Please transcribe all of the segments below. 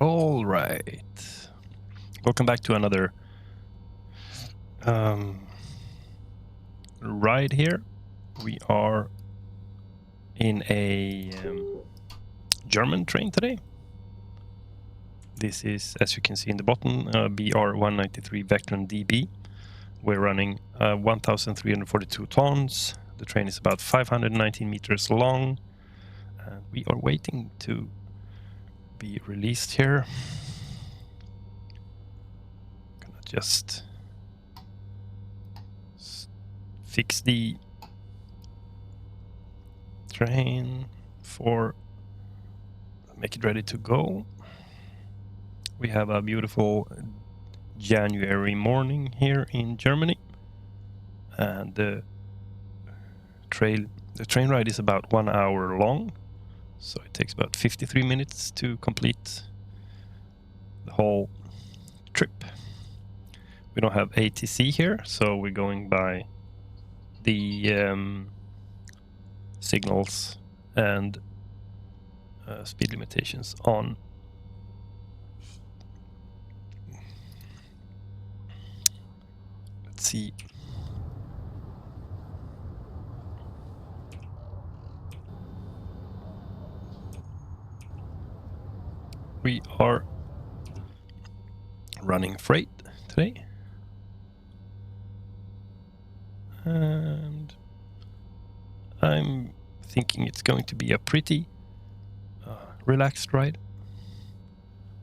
All right. Welcome back to another ride here. We are in a German train today. This is, as you can see in the bottom, BR193 Vectron DB. We're running 1,342 tons. The train is about 519 meters long. And we are waiting to be released here. Gonna just fix the train for make it ready to go. We have a beautiful January morning here in Germany, and the train ride is about 1 hour long, so it takes about 53 minutes to complete the whole trip. We don't have ATC here, so we're going by the signals and speed limitations on let's see. We are running freight today, and I'm thinking it's going to be a pretty relaxed ride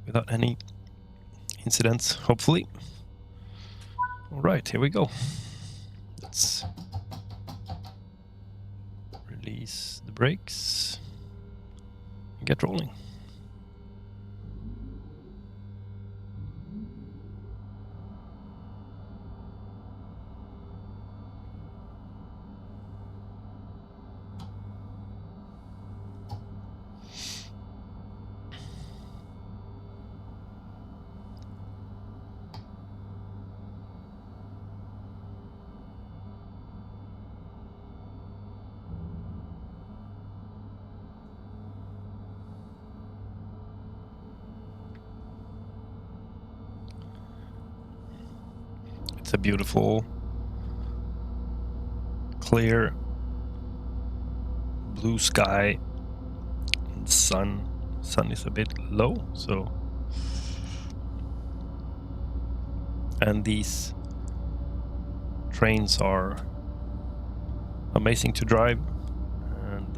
without any incidents, hopefully. All right, here we go. Let's release the brakes and get rolling. It's a beautiful, clear blue sky, and sun is a bit low, so, and these trains are amazing to drive, and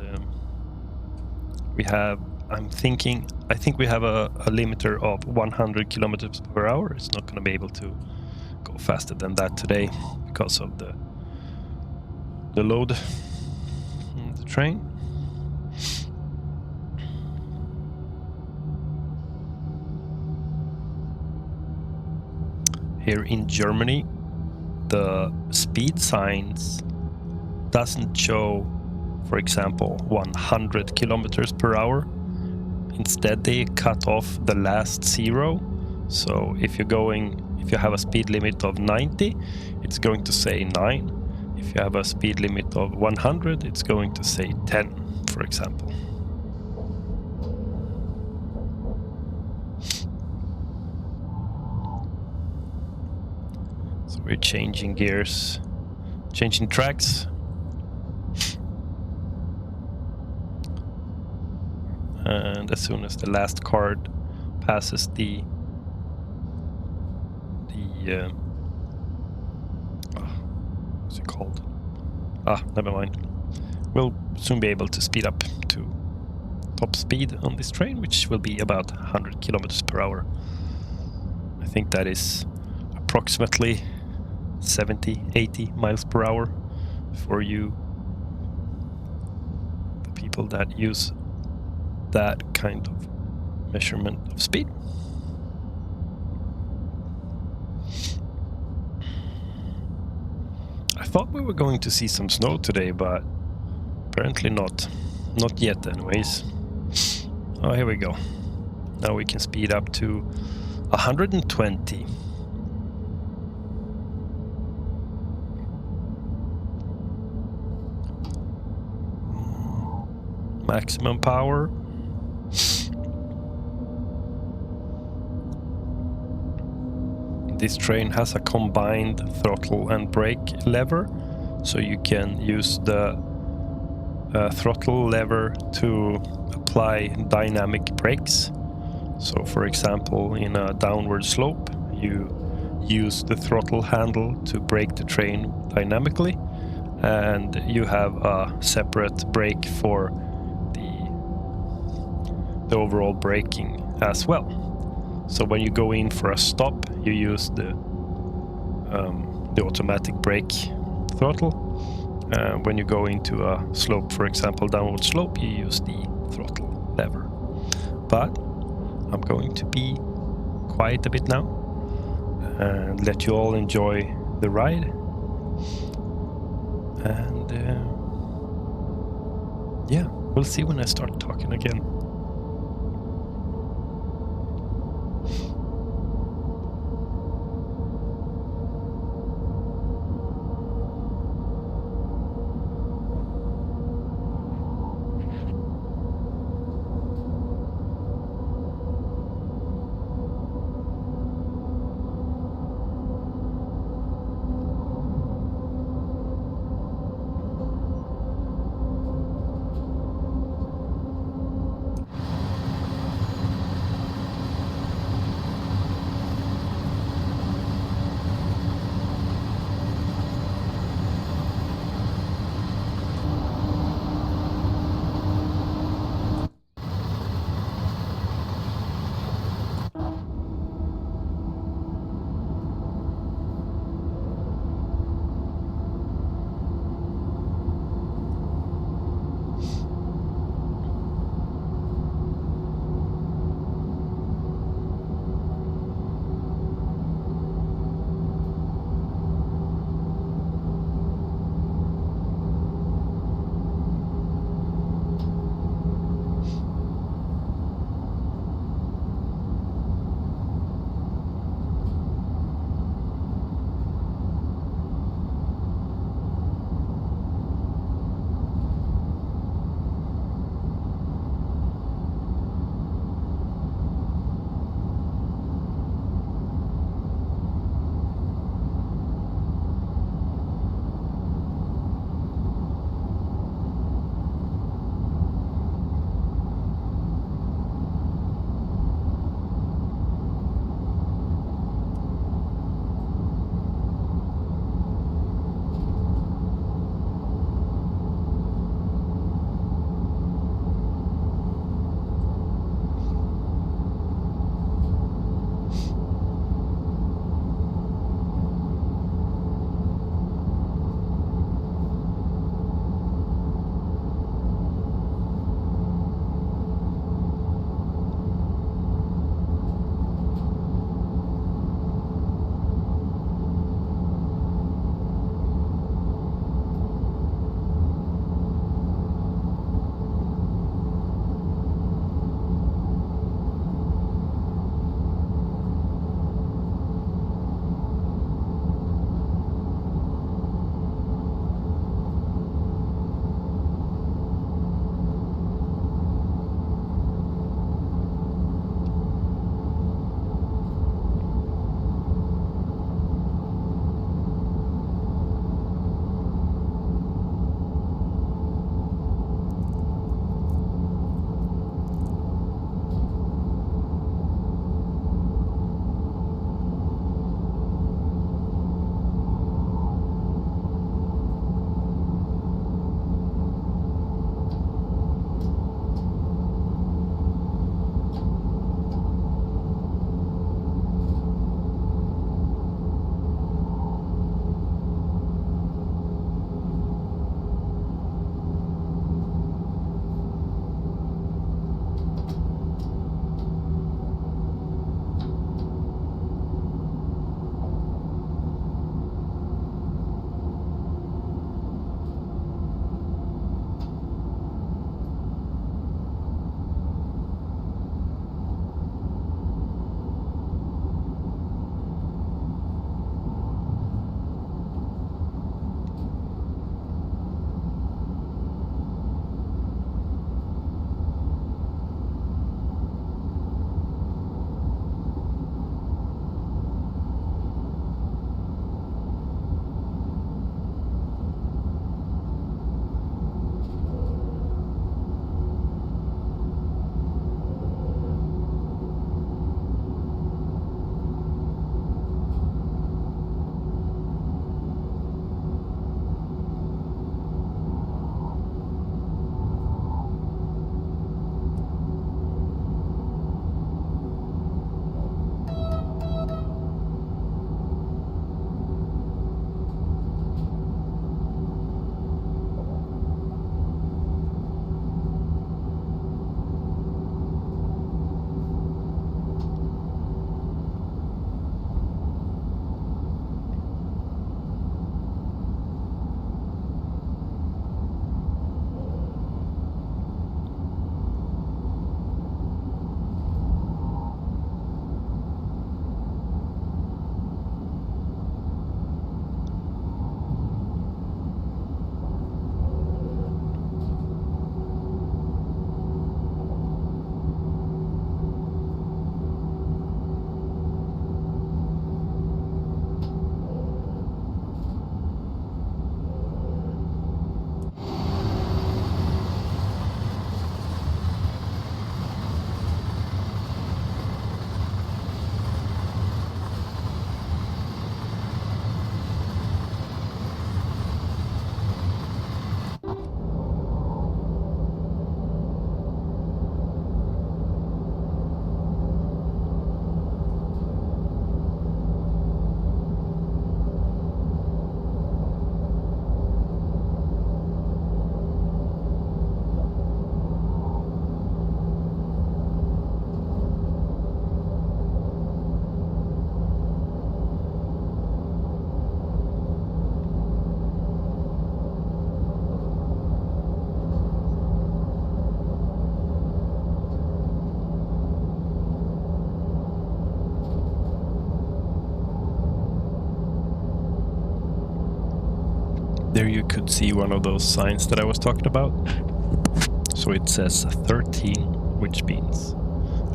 I think we have a limiter of 100 kilometers per hour. It's not going to be able to go faster than that today because of the load in the train. Here in Germany, the speed signs doesn't show, for example, 100 kilometers per hour. Instead, they cut off the last zero. So if you have a speed limit of 90, it's going to say 9. If you have a speed limit of 100, it's going to say 10, for example. So we're changing gears, changing tracks. And as soon as the last card passes the what's it called? Never mind. We'll soon be able to speed up to top speed on this train, which will be about 100 kilometers per hour. I think that is approximately 70-80 miles per hour for you, the people that use that kind of measurement of speed. I thought we were going to see some snow today, but apparently not. Not yet, anyways. Oh, here we go. Now we can speed up to 120. Maximum power. this train has a combined throttle and brake lever, so you can use the throttle lever to apply dynamic brakes. So for example, in a downward slope, you use the throttle handle to brake the train dynamically, and you have a separate brake for the overall braking as well. So when you go in for a stop, you use the automatic brake throttle. When you go into a slope, for example, downward slope, you use the throttle lever. But I'm going to be quiet a bit now and let you all enjoy the ride. And yeah, we'll see when I start talking again. There you could see one of those signs that I was talking about. So it says 13, which means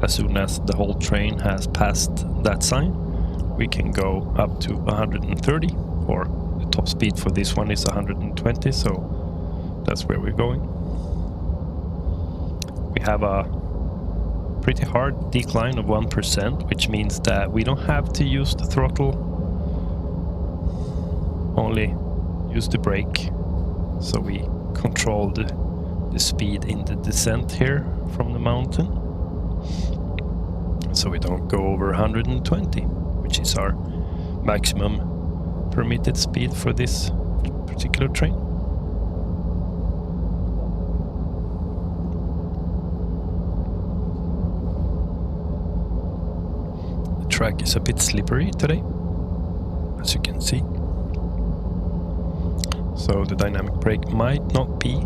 as soon as the whole train has passed that sign, we can go up to 130, or the top speed for this one is 120, so that's where we're going. We have a pretty hard decline of 1%, which means that we don't have to use the throttle, only use the brake. So we control the speed in the descent here from the mountain, so we don't go over 120, which is our maximum permitted speed for this particular train. The track is a bit slippery today, as you can see. So the dynamic brake might not be,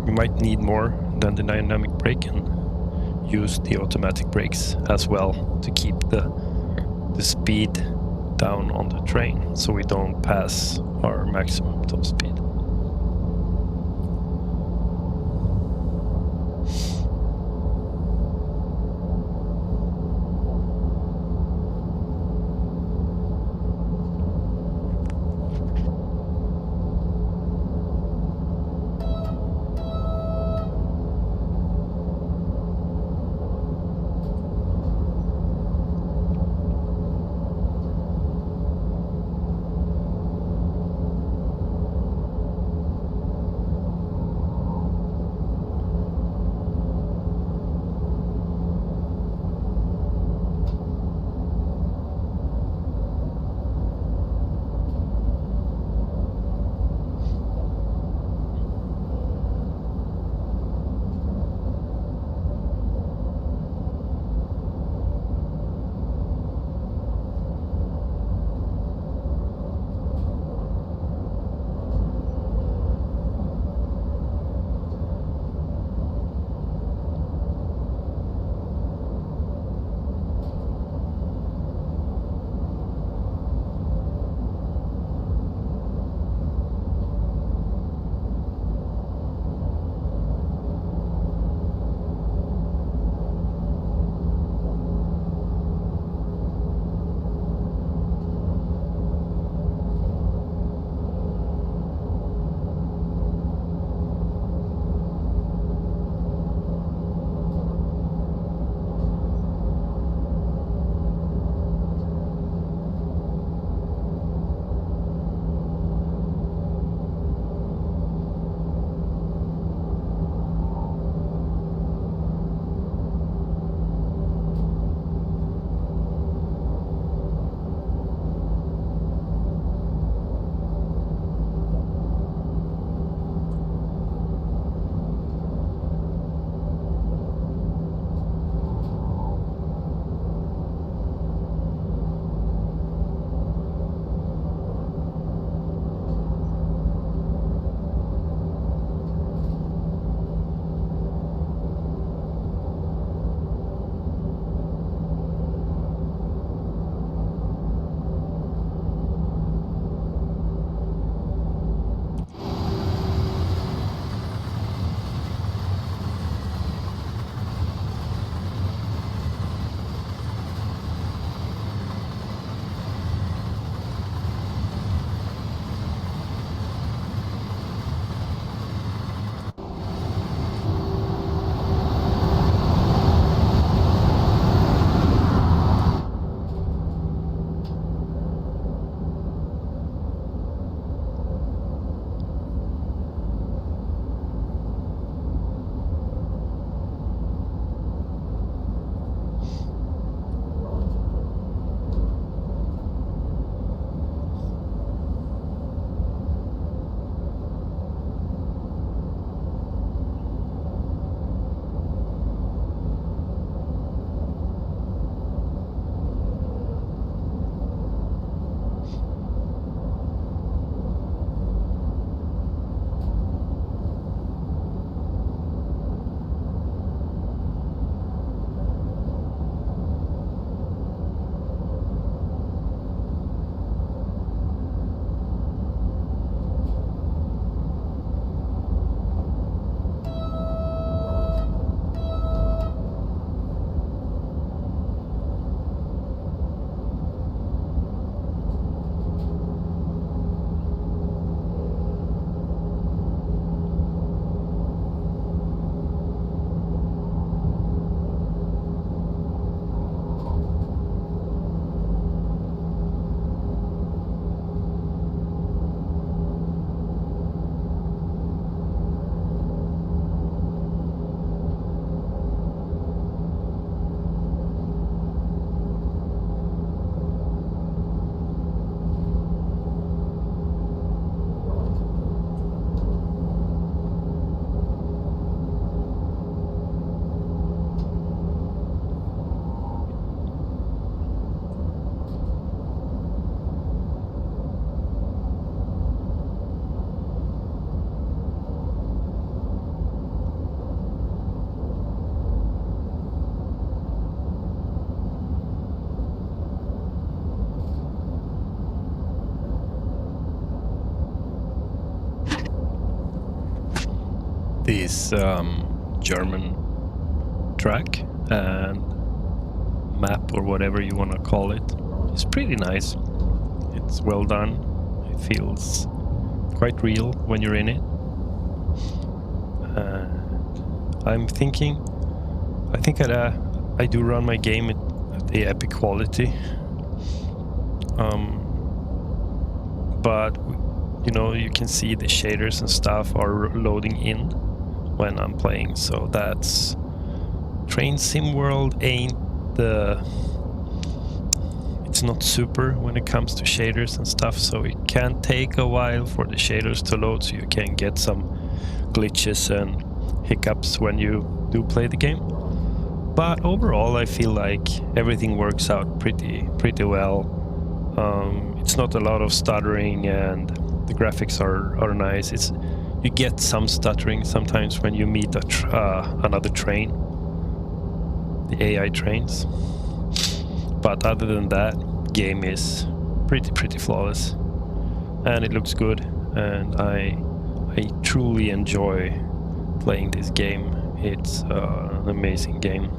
you might need more than the dynamic brake and use the automatic brakes as well to keep the speed down on the train so we don't pass our maximum top speed. this German track and map, or whatever you want to call it. It's pretty nice. It's well done. It feels quite real when you're in it. I'm thinking, I think I do run my game at the epic quality. But you know, you can see the shaders and stuff are loading in when I'm playing, so that's Train Sim World ain't it's not super when it comes to shaders and stuff, so it can take a while for the shaders to load, so you can get some glitches and hiccups when you do play the game. But overall I feel like everything works out pretty well. It's not a lot of stuttering, and the graphics are nice. You get some stuttering sometimes when you meet another train, the AI trains. But other than that, game is pretty flawless, and it looks good, and I truly enjoy playing this game. It's an amazing game.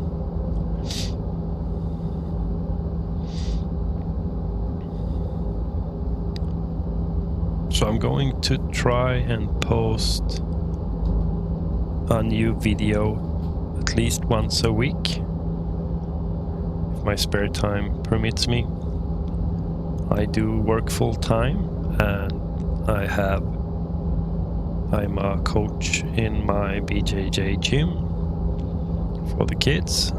So I'm going to try and post a new video at least once a week, if my spare time permits me. I do work full time, and I'm a coach in my BJJ gym for the kids,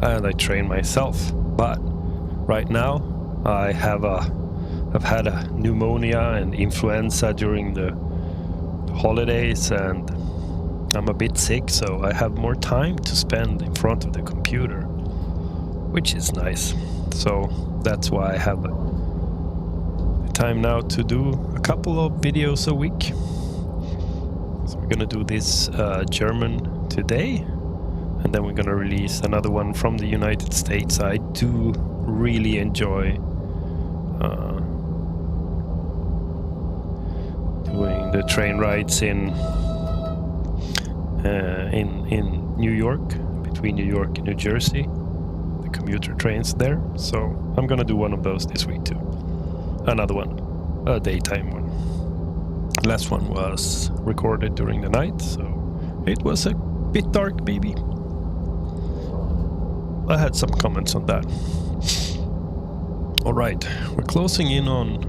and I train myself. But right now I've had a pneumonia and influenza during the holidays, and I'm a bit sick, so I have more time to spend in front of the computer, which is nice. So that's why I have the time now to do a couple of videos a week. So we're gonna do this German today, and then we're gonna release another one from the United States. I do really enjoy doing the train rides in New York, between New York and New Jersey, the commuter trains there. So I'm gonna do one of those this week too. Another one, a daytime one. Last one was recorded during the night, so it was a bit dark maybe. I had some comments on that. Alright, we're closing in on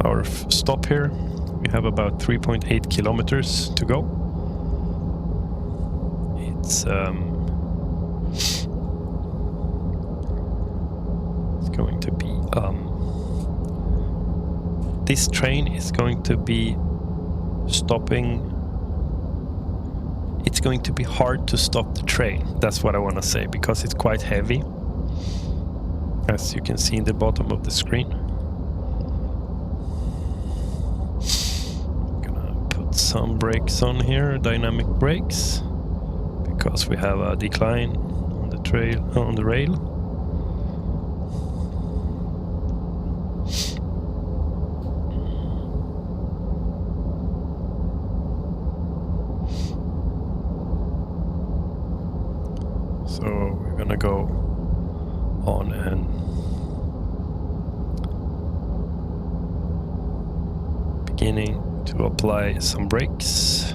our stop here. We have about 3.8 kilometers to go. It's going to be this train is going to be stopping. It's going to be hard to stop the train, that's what I want to say, because it's quite heavy, as you can see in the bottom of the screen. I'm gonna put some brakes on here, dynamic brakes, because we have a decline on the rail. So we're gonna go on and beginning to apply some brakes.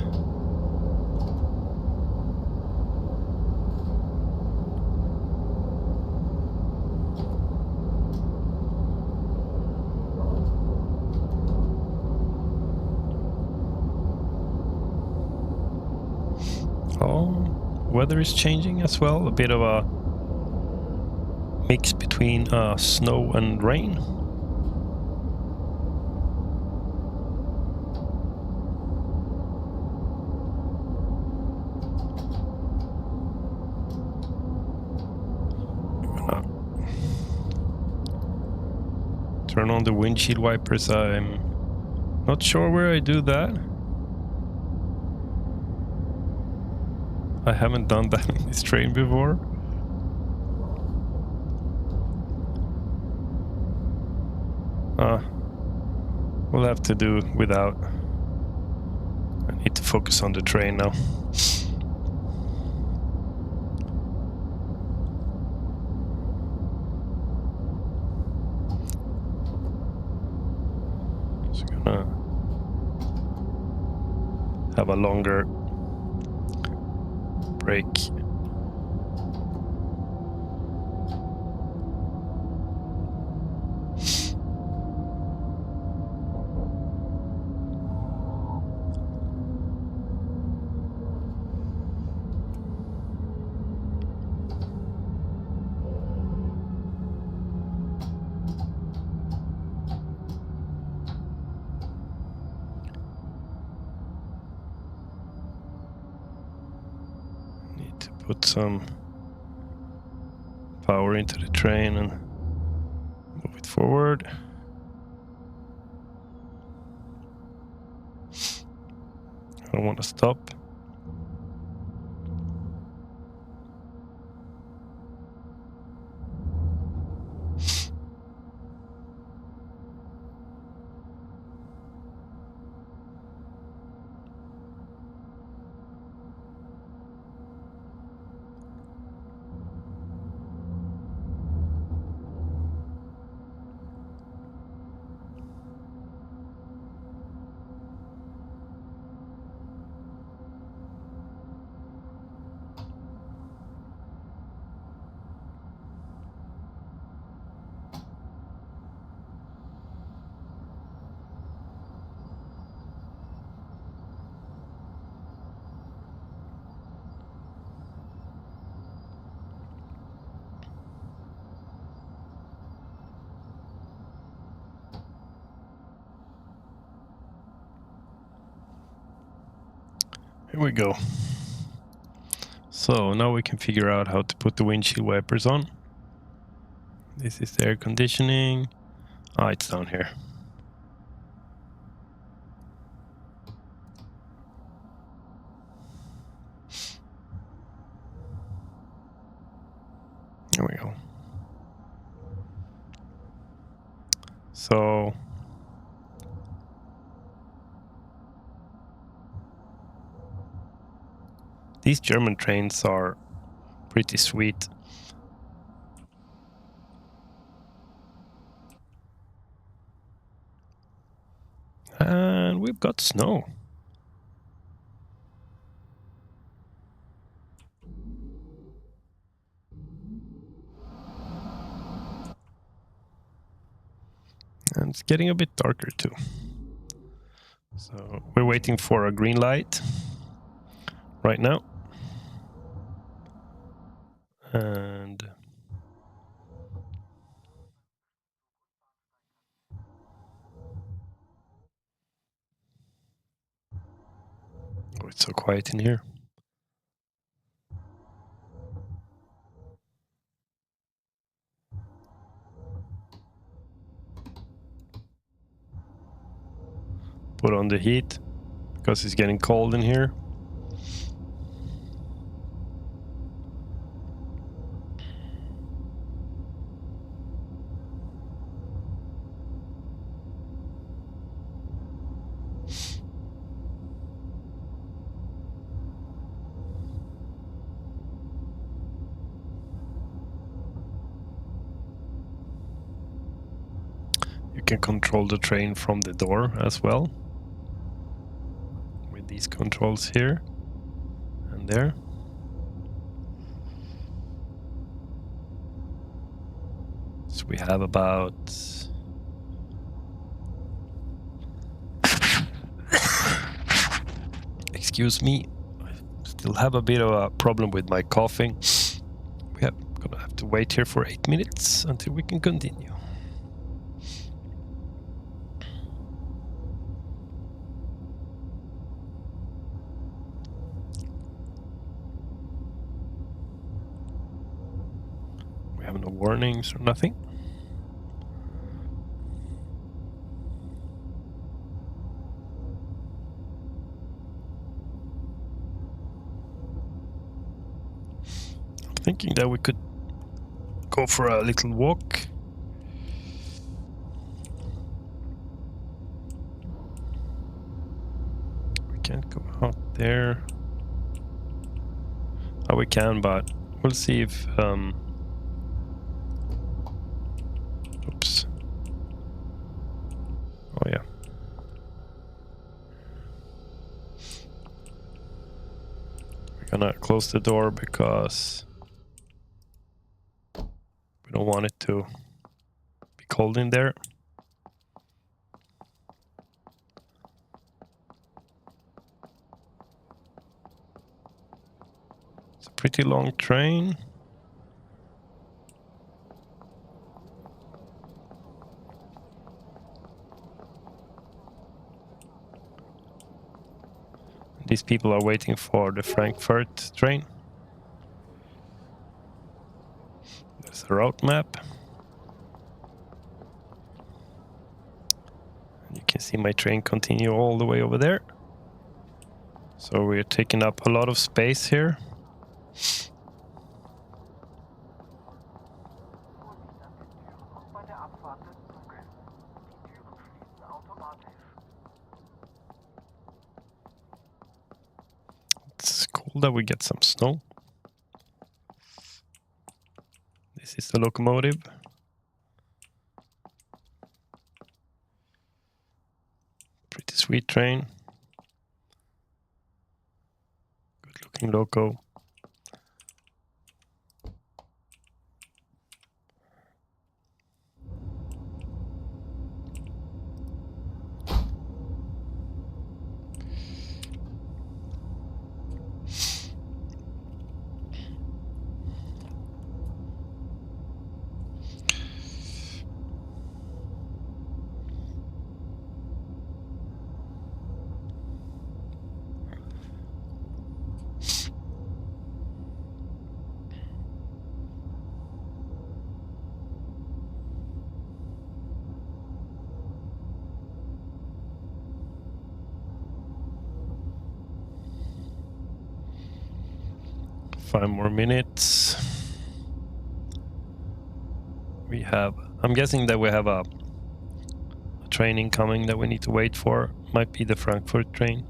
Weather is changing as well, a bit of a mix between snow and rain. I'm gonna turn on the windshield wipers. I'm not sure where I do that. I haven't done that in this train before. We'll have to do without. I need to focus on the train now. Just gonna have a longer break. Put some power into the train and move it forward. I don't want to stop. Here we go. So now we can figure out how to put the windshield wipers on. This is the air conditioning. Ah, it's down here. There we go. So these German trains are pretty sweet. And we've got snow. And it's getting a bit darker too. So we're waiting for a green light right now. And oh, it's so quiet in here. Put on the heat because it's getting cold in here. You can control the train from the door as well, with these controls here and there. So we have about excuse me, I still have a bit of a problem with my coughing. We're gonna have to wait here for 8 minutes until we can continue. We have no warnings or nothing. I'm thinking that we could go for a little walk. We can't go out. there. Oh, we can, but we'll see if... Oops. Oh, yeah. We're gonna close the door because we don't want it to be cold in there. It's a pretty long train. These people are waiting for the Frankfurt train. There's a route map. You can see my train continue all the way over there. So we're taking up a lot of space here. It's cool that we get some snow. This is the locomotive. Pretty sweet train. Good looking loco. Five more minutes. We have, I'm guessing that we have a train incoming that we need to wait for. Might be the Frankfurt train.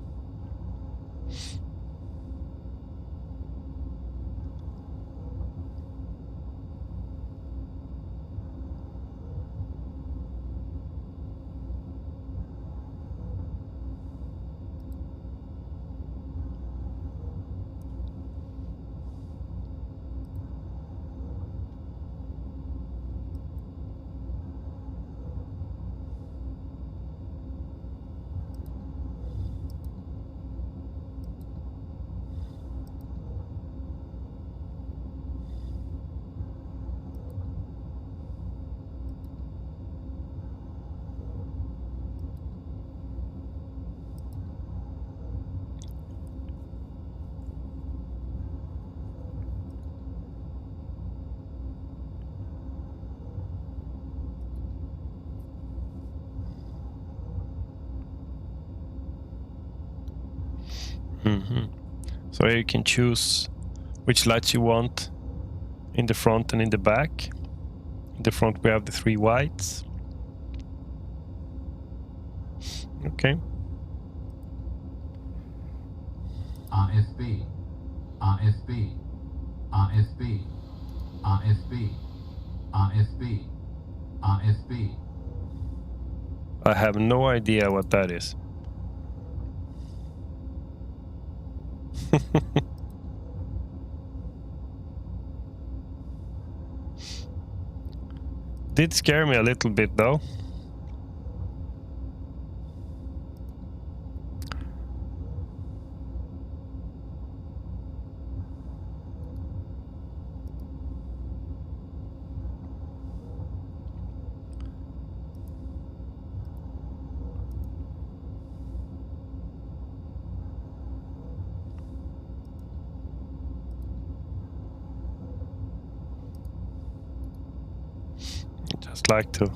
So here you can choose which lights you want in the front and in the back. In the front we have the 3 whites. Okay. RSB, RSB, RSB, RSB, RSB, RSB. I have no idea what that is. Did scare me a little bit though. Just like to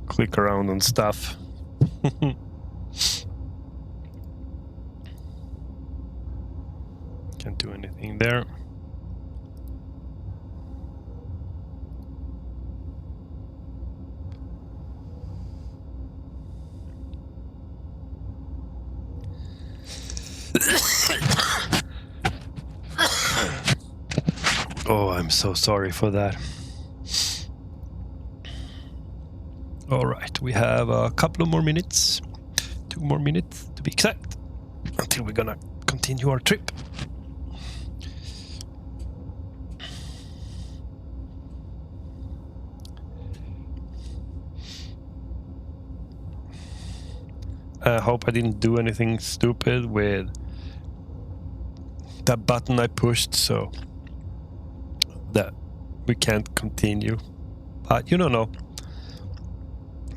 click around on stuff. Can't do anything there. Oh, I'm so sorry for that. All right, we have a couple of more minutes. 2 more minutes to be exact, until we're gonna continue our trip. I hope I didn't do anything stupid with that button I pushed so that we can't continue. But you don't know.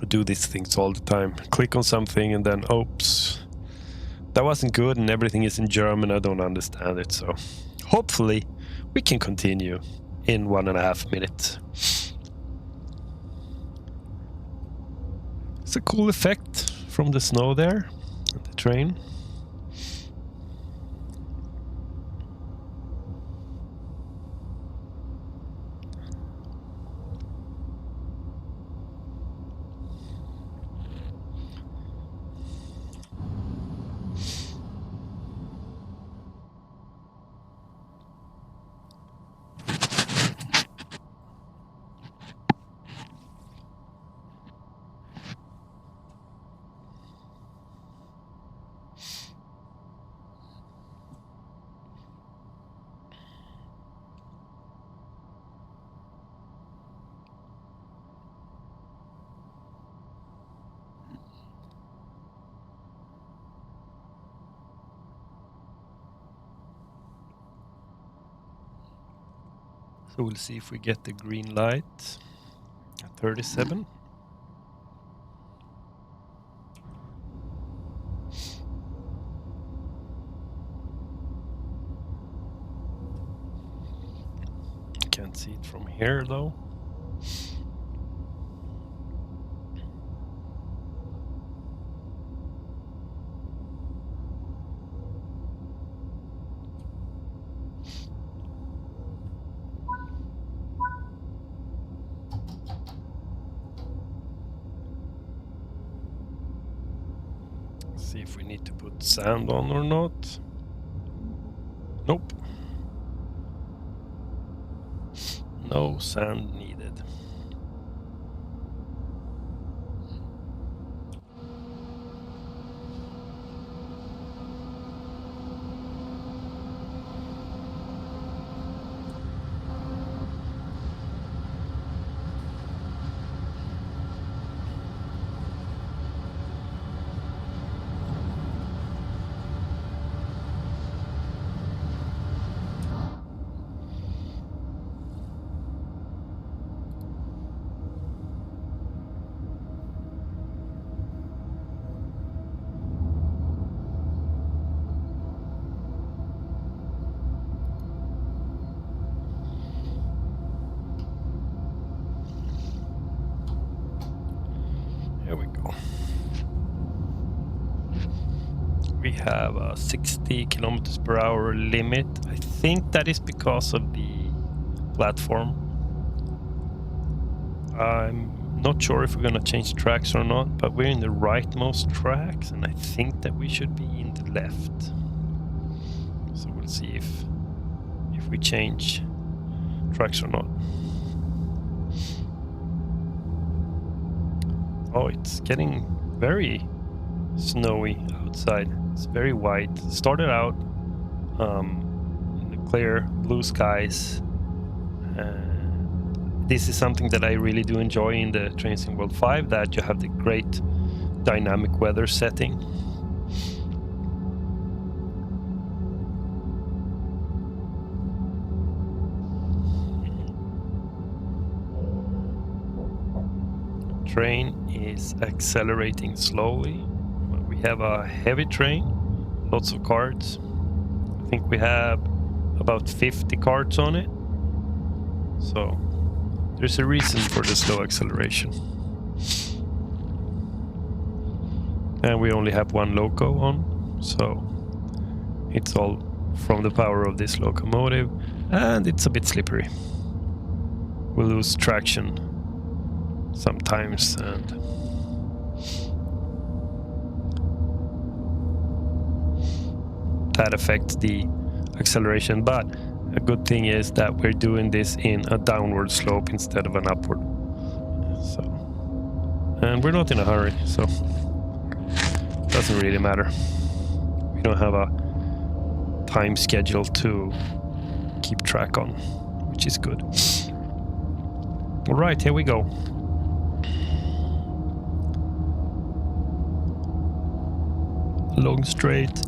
I do these things all the time. Click on something and then, oops, that wasn't good and everything is in German. I don't understand it. So hopefully we can continue in 1.5 minutes. It's a cool effect from the snow there and the train. So we'll see if we get the green light at 37. Can't see it from here though. See if we need to put sand on or not. Nope. No sand needed. Here we go. We have a 60 kilometers per hour limit. I think that is because of the platform. I'm not sure if we're gonna change tracks or not, but we're in the rightmost tracks and I think that we should be in the left. So we'll see if we change tracks or not. Oh, it's getting very snowy outside. It's very white. Started out in the clear blue skies. This is something that I really do enjoy in the Trains in World 5, that you have the great dynamic weather setting. Train is accelerating slowly. We have a heavy train, lots of carts. I think we have about 50 carts on it. So there's a reason for the slow acceleration. And we only have one loco on, so it's all from the power of this locomotive, and it's a bit slippery. We lose traction sometimes, and that affects the acceleration, but a good thing is that we're doing this in a downward slope instead of an upward. So, and we're not in a hurry, so it doesn't really matter. We don't have a time schedule to keep track on, which is good. All right, here we go. Long straight.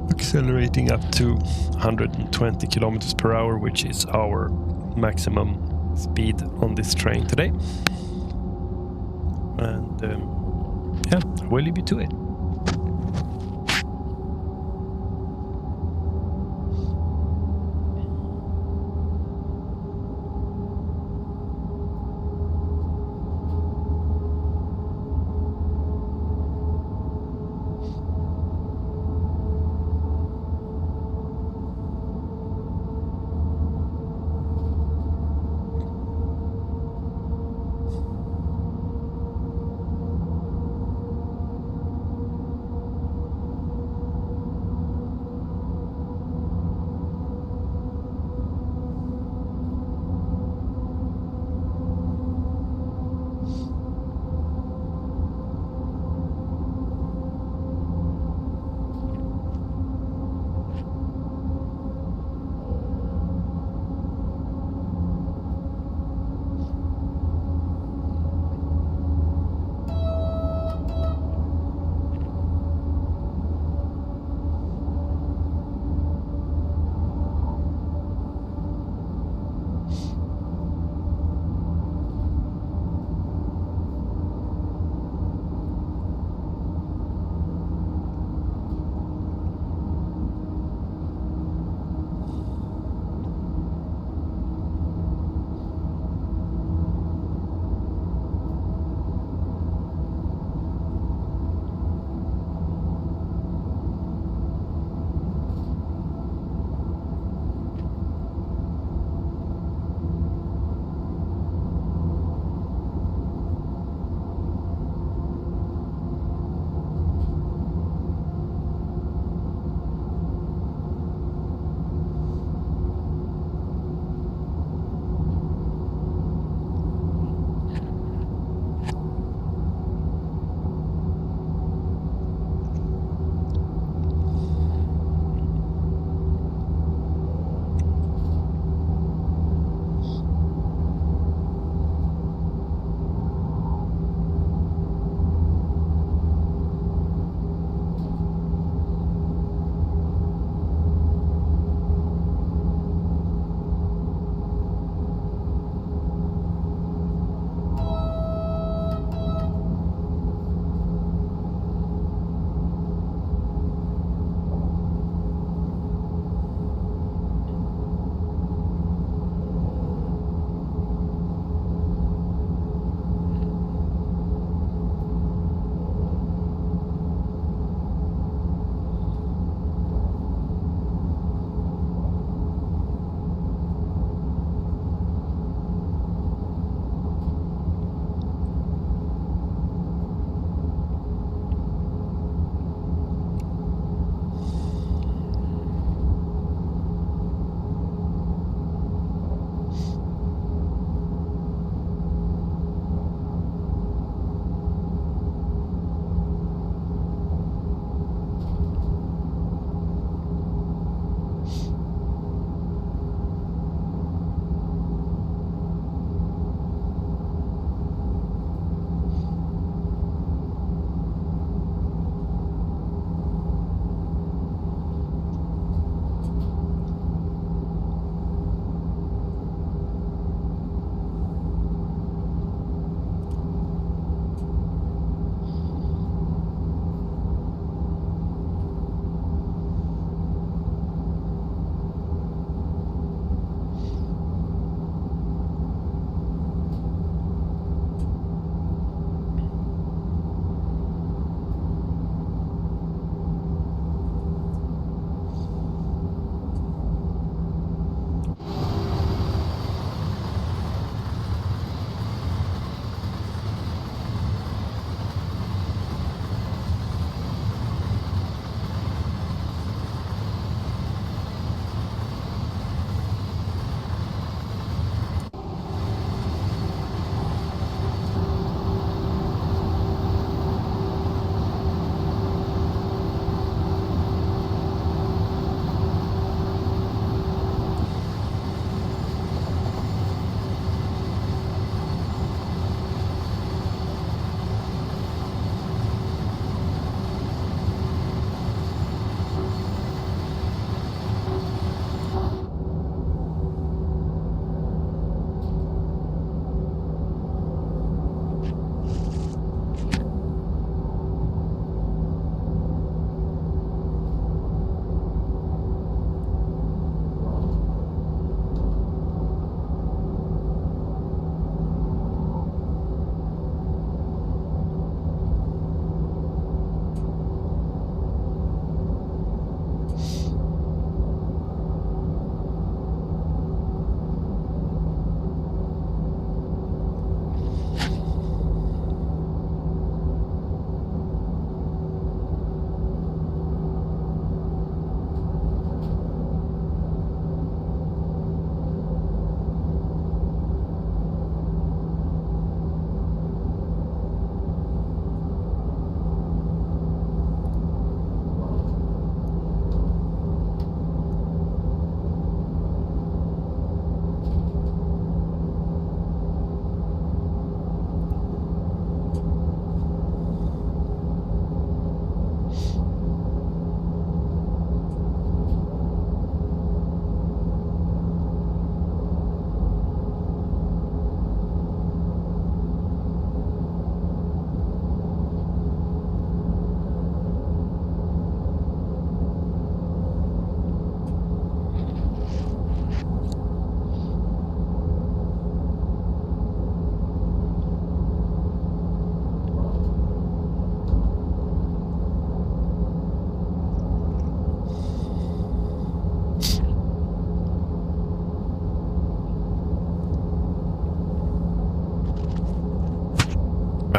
Accelerating up to 120 kilometers per hour, which is our maximum speed on this train today. And yeah, we'll leave you to it.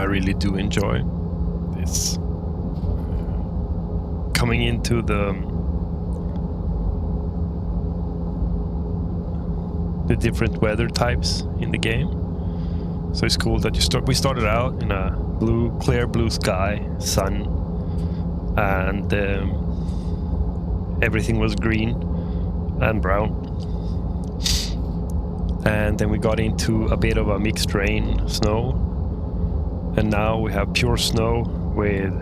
I really do enjoy this. Coming into the different weather types in the game. So it's cool that we started out in a clear blue sky, sun, and everything was green and brown. And then we got into a bit of a mixed rain, snow, and now we have pure snow with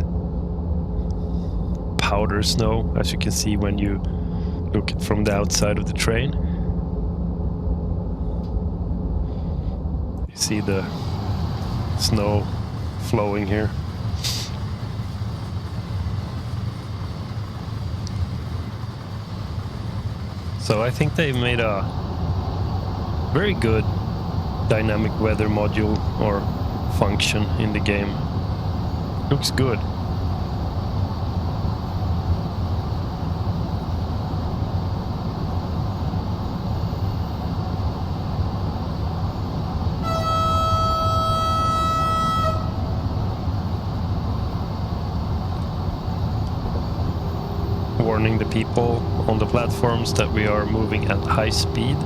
powder snow, as you can see when you look from the outside of the train. You see the snow flowing here. So I think they made a very good dynamic weather module or function in the game. Looks good. Warning the people on the platforms that we are moving at high speed,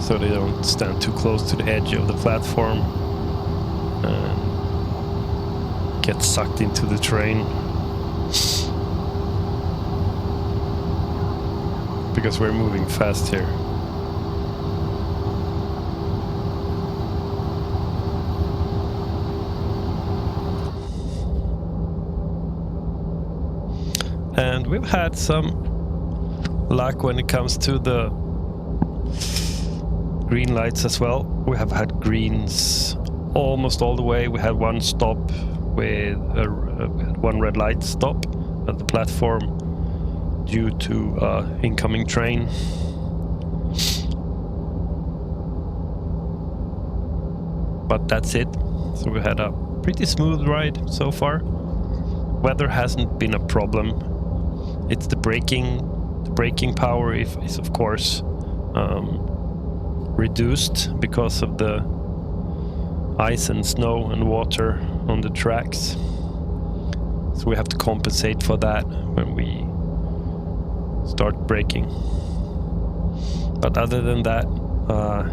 so they don't stand too close to the edge of the platform and get sucked into the train, because we're moving fast here. And we've had some luck when it comes to the green lights as well. We have had greens almost all the way. We had one stop with one red light stop at the platform due to incoming train. But that's it. So we had a pretty smooth ride so far. Weather hasn't been a problem. It's the braking power is of course reduced because of the ice and snow and water on the tracks. So we have to compensate for that when we start braking. But other than that,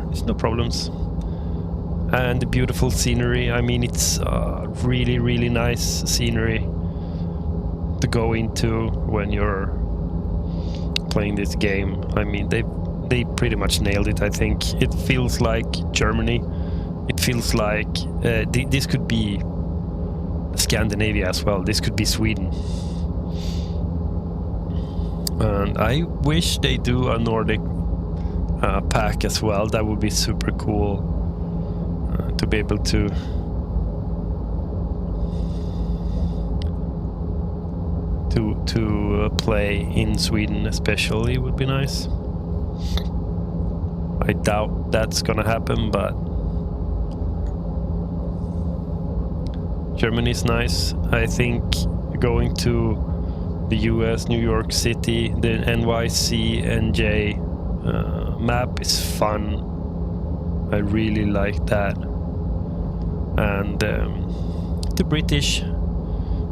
there's no problems. And the beautiful scenery, I mean, it's really, really nice scenery to go into when you're playing this game. I mean, they pretty much nailed it. I think it feels like Germany. It feels like this could be Scandinavia as well. This could be Sweden. And I wish they do a Nordic pack as well. That would be super cool to be able to play in Sweden especially would be nice. I doubt that's gonna happen, but Germany's nice. I think going to the US, New York City, the NYC/NJ map is fun. I really like that. And the British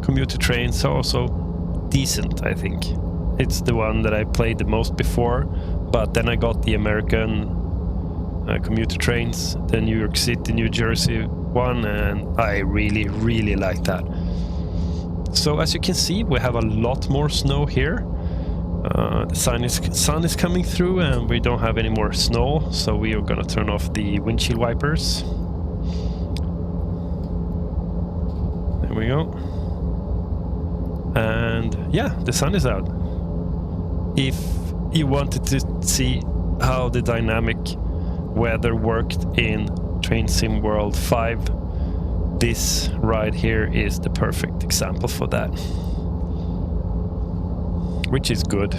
commuter trains are also decent, I think. It's the one that I played the most before, but then I got the American commuter trains, the New York City, New Jersey one, and I really, really like that. So as you can see, we have a lot more snow here. The sun is coming through and we don't have any more snow, so we are gonna turn off the windshield wipers. There we go. And yeah, the sun is out. If you wanted to see how the dynamic weather worked in Train Sim World 5, this ride here is the perfect example for that. Which is good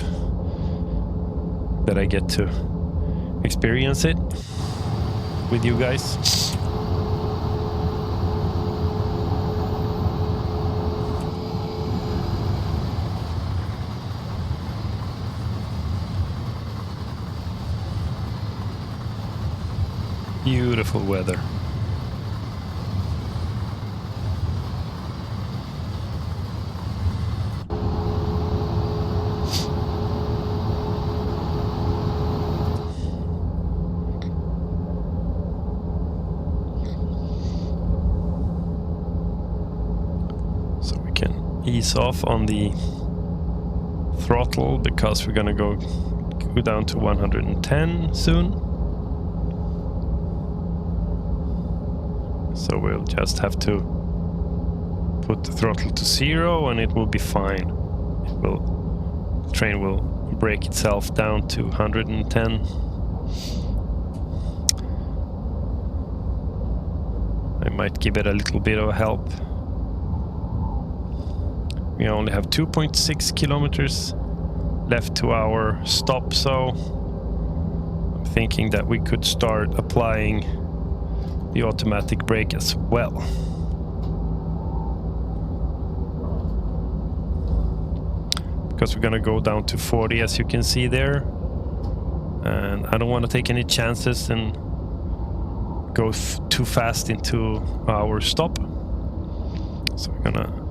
that I get to experience it with you guys. Beautiful weather. ease off on the throttle because we're gonna go down to 110 soon. So we'll just have to put the throttle to 0 and it will be fine. The train will brake itself down to 110. I might give it a little bit of help. We only have 2.6 kilometers left to our stop, so I'm thinking that we could start applying the automatic brake as well. Because we're gonna go down to 40, as you can see there. And I don't want to take any chances and go too fast into our stop. So we're gonna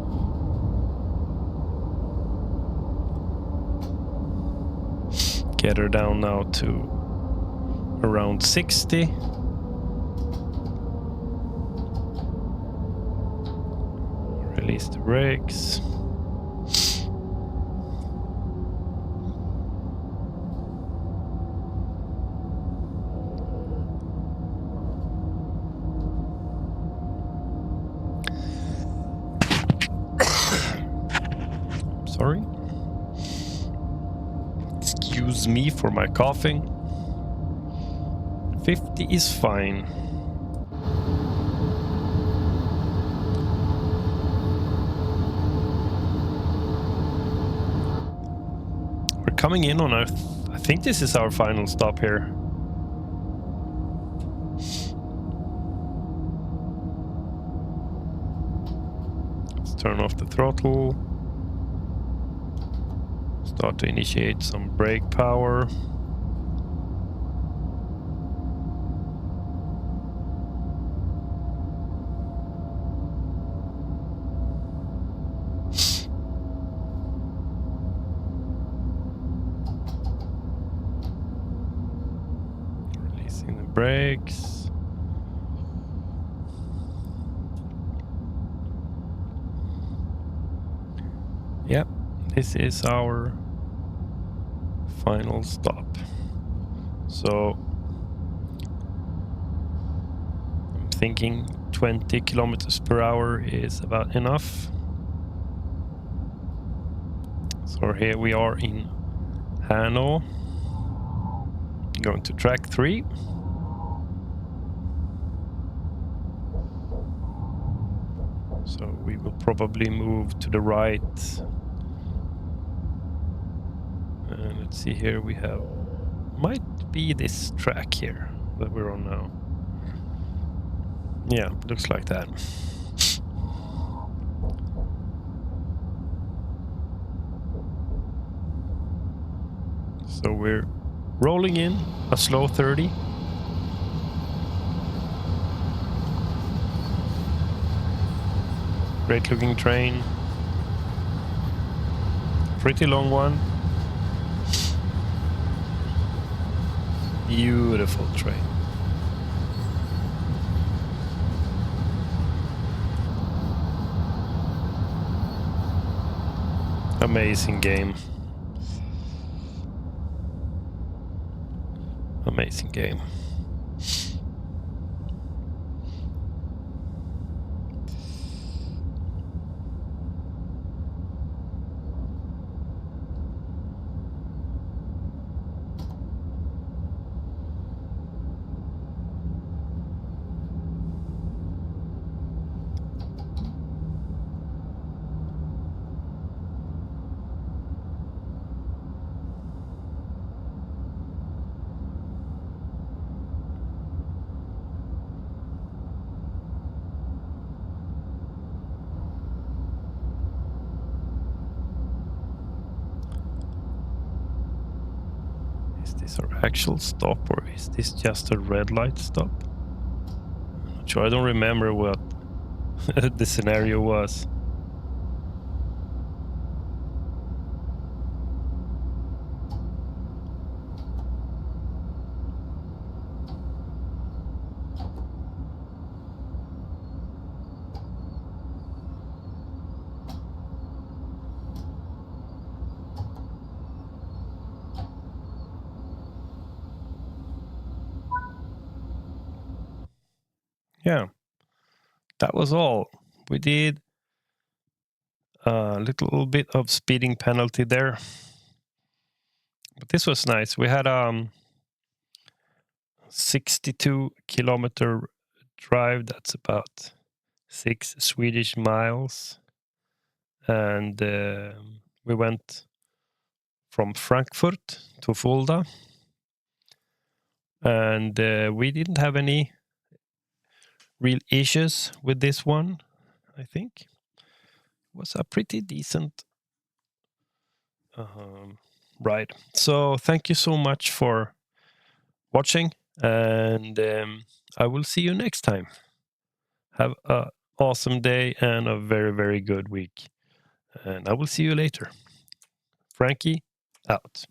get her down now to around 60. Release the brakes. Sorry. Excuse me for my coughing. 50 is fine. We're coming in on our... I think this is our final stop here. Let's turn off the throttle. Start to initiate some brake power. Releasing the brakes. Yep, this is our final stop. So I'm thinking 20 kilometers per hour is about enough. So here we are in Hanau, going to track 3. So we will probably move to the right. And let's see here, we have, might be this track here that we're on now. Yeah, looks like that. So we're rolling in a slow 30. Great looking train. Pretty long one. Beautiful train. Amazing game. Amazing game. Is this our actual stop, or is this just a red light stop? I'm not sure. I don't remember what the scenario was. yeah, that was all. We did a little bit of speeding penalty there, but this was nice. We had 62-kilometer drive. That's about 6 Swedish miles, and we went from Frankfurt to Fulda, and we didn't have any real issues with this one. I think it was a pretty decent ride. So thank you so much for watching, and I will see you next time. Have an awesome day and a very, very good week, and I will see you later. Frankie, out.